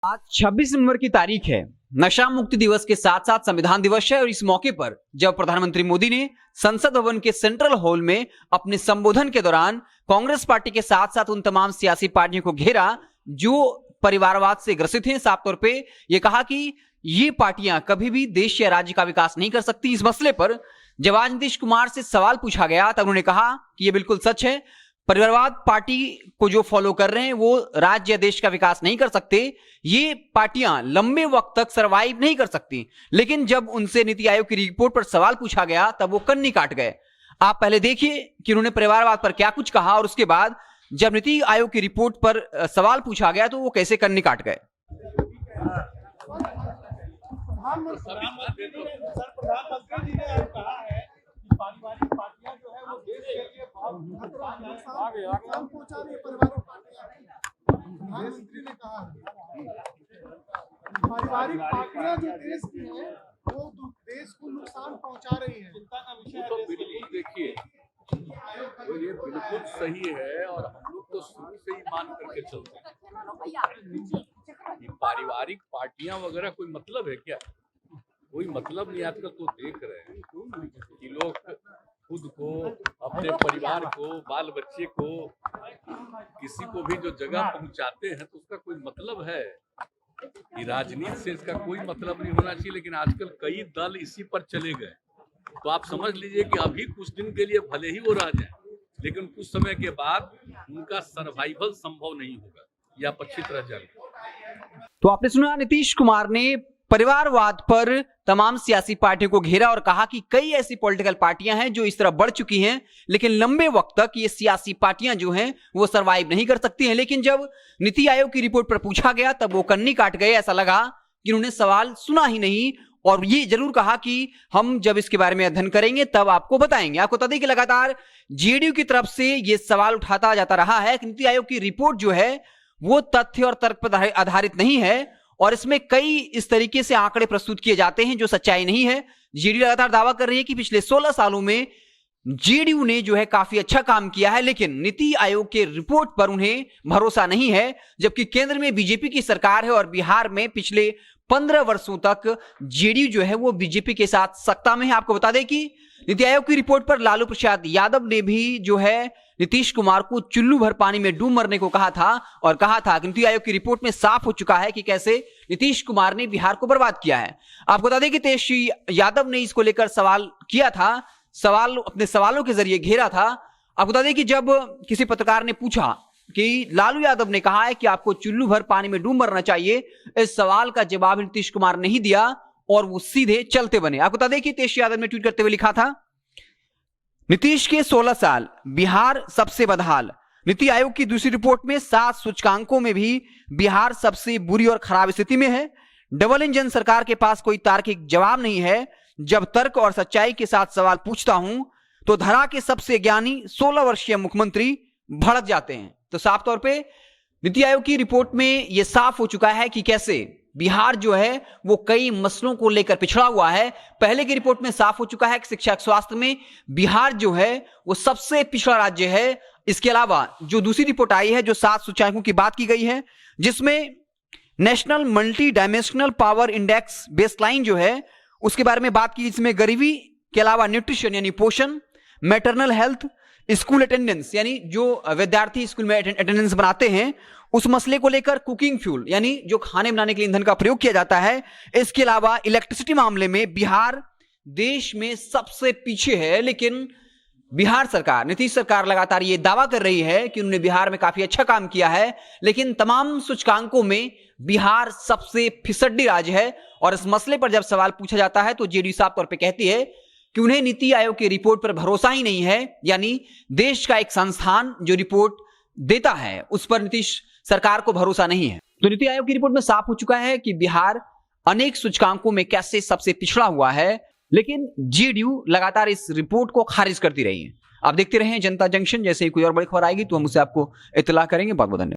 आज 26 नवंबर की तारीख है। नशा मुक्ति दिवस के साथ साथ संविधान दिवस है और इस मौके पर जब प्रधानमंत्री मोदी ने संसद भवन के सेंट्रल हॉल में अपने संबोधन के दौरान कांग्रेस पार्टी के साथ साथ उन तमाम सियासी पार्टियों को घेरा जो परिवारवाद से ग्रसित हैं, साफ तौर पे ये कहा कि ये पार्टियां कभी भी देश या राज्य का विकास नहीं कर सकती। इस मसले पर जब आज नीतीश कुमार से सवाल पूछा गया तब उन्होंने कहा कि ये बिल्कुल सच है, परिवारवाद पार्टी को जो फॉलो कर रहे हैं वो राज्य या देश का विकास नहीं कर सकते, ये पार्टियां लंबे वक्त तक सरवाइव नहीं कर सकती। लेकिन जब उनसे नीति आयोग की रिपोर्ट पर सवाल पूछा गया तब वो कन्नी काट गए। आप पहले देखिए कि उन्होंने परिवारवाद पर क्या कुछ कहा और उसके बाद जब नीति आयोग की रिपोर्ट पर सवाल पूछा गया तो वो कैसे कन्नी काट गए। प्रधानमंत्री जी ने कहा है कि पारिवारिक पार्टियां जो है वो देश के लिए नुकसान पहुंचा रही है। पारिवारिक प्रधानमंत्री ने कहा पारिवारिक पार्टियां जो देश की है वो देश को नुकसान पहुंचा रही है। चिंता का विषय तो बिल्कुल देखिए तो ये बिल्कुल सही है और हम लोग तो शुरू से ही मान करके चलते हैं। ये पारिवारिक पार्टियां वगैरह कोई मतलब है क्या? कोई मतलब नहीं। आजकल तो देख रहे हैं कि लोग खुद को, अपने परिवार को, बाल बच्चे को, किसी को भी जो जगह पहुंचाते हैं तो उसका कोई मतलब है कि राजनीति से इसका कोई मतलब नहीं होना चाहिए। लेकिन आजकल कई दल इसी पर चले गए तो आप समझ लीजिए कि अभी कुछ दिन के लिए भले ही वो रह जाए लेकिन कुछ समय के बाद उनका सर्वाइवल संभव नहीं होगा या अपेक्षित रह जाएगा। तो आपने सुना नीतीश कुमार ने परिवारवाद पर तमाम सियासी पार्टियों को घेरा और कहा कि कई ऐसी पॉलिटिकल पार्टियां हैं जो इस तरह बढ़ चुकी हैं लेकिन लंबे वक्त तक ये सियासी पार्टियां जो हैं वो सरवाइव नहीं कर सकती हैं। लेकिन जब नीति आयोग की रिपोर्ट पर पूछा गया तब वो कन्नी काट गए। ऐसा लगा कि उन्होंने सवाल सुना ही नहीं और ये जरूर कहा कि हम जब इसके बारे में अध्ययन करेंगे तब आपको बताएंगे। आपको बता दें कि लगातार जेडीयू की तरफ से ये सवाल उठाता जाता रहा है कि नीति आयोग की रिपोर्ट जो है वो तथ्य और तर्क पर आधारित नहीं है और इसमें कई इस तरीके से आंकड़े प्रस्तुत किए जाते हैं जो सच्चाई नहीं है। जेडीयू लगातार दावा कर रही है कि पिछले 16 सालों में जेडीयू ने जो है काफी अच्छा काम किया है लेकिन नीति आयोग के रिपोर्ट पर उन्हें भरोसा नहीं है, जबकि केंद्र में बीजेपी की सरकार है और बिहार में पिछले 15 वर्षों तक जेडीयू जो है वो बीजेपी के साथ सत्ता में है। आपको बता दें कि नीति आयोग की रिपोर्ट पर लालू प्रसाद यादव ने भी जो है नीतीश कुमार को चुल्लू भर पानी में डूब मरने को कहा था और कहा था कि नीति आयोग की रिपोर्ट में साफ हो चुका है कि कैसे नीतीश कुमार ने बिहार को बर्बाद किया है। आपको बता दें कि तेजस्वी यादव ने इसको लेकर सवाल किया था, अपने सवालों के जरिए घेरा था। आपको बता दें कि जब किसी पत्रकार ने पूछा कि लालू यादव ने कहा है कि आपको चुल्लू भर पानी में डूब मरना चाहिए, इस सवाल का जवाब नीतीश कुमार नहीं दिया और वो सीधे चलते बने। आपको बता दें कि तेजस्वी यादव ने ट्वीट करते हुए लिखा था, नीतीश के 16 साल, बिहार सबसे बदहाल। नीति आयोग की दूसरी रिपोर्ट में 7 सूचकांकों में भी बिहार सबसे बुरी और खराब स्थिति में है। डबल इंजन सरकार के पास कोई तार्किक जवाब नहीं है। जब तर्क और सच्चाई के साथ सवाल पूछता हूं तो धरा के सबसे ज्ञानी 16 वर्षीय मुख्यमंत्री भड़क जाते हैं। तो साफ तौर पे नीति आयोग की रिपोर्ट में यह साफ हो चुका है कि कैसे बिहार जो है वो कई मसलों को लेकर पिछड़ा हुआ है। पहले की रिपोर्ट में साफ हो चुका है कि शिक्षा स्वास्थ्य में बिहार जो है वो सबसे पिछड़ा राज्य है। इसके अलावा जो दूसरी रिपोर्ट आई है जो 7 सूचकांकों की बात की गई है जिसमें national multi dimensional power index baseline जो है उसके बारे में बात की, इसमें गरीबी के अलावा न्यूट्रिशन यानी पोषण, मैटरनल हेल्थ, स्कूल अटेंडेंस यानी जो विद्यार्थी स्कूल में अटेंडेंस बनाते हैं उस मसले को लेकर, कुकिंग फ्यूल यानी जो खाने बनाने के लिए ईंधन का प्रयोग किया जाता है, इसके अलावा इलेक्ट्रिसिटी मामले में बिहार देश में सबसे पीछे है। लेकिन बिहार सरकार, नीतीश सरकार लगातार ये दावा कर रही है कि उन्होंने बिहार में काफी अच्छा काम किया है लेकिन तमाम सूचकांकों में बिहार सबसे फिसड्डी राज्य है। और इस मसले पर जब सवाल पूछा जाता है तो जेडीयू साफ तौर पर कहती है कि उन्हें नीति आयोग की रिपोर्ट पर भरोसा ही नहीं है, यानी देश का एक संस्थान जो रिपोर्ट देता है उस पर नीतीश सरकार को भरोसा नहीं है। तो नीति आयोग की रिपोर्ट में साफ हो चुका है कि बिहार अनेक सूचकांकों में कैसे सबसे पिछड़ा हुआ है लेकिन जेडीयू लगातार इस रिपोर्ट को खारिज करती रही है। आप देखते रहें जनता जंक्शन, जैसे ही कोई और बड़ी खबर आएगी तो हम उसे आपको इत्तला करेंगे। बहुत बहुत धन्यवाद।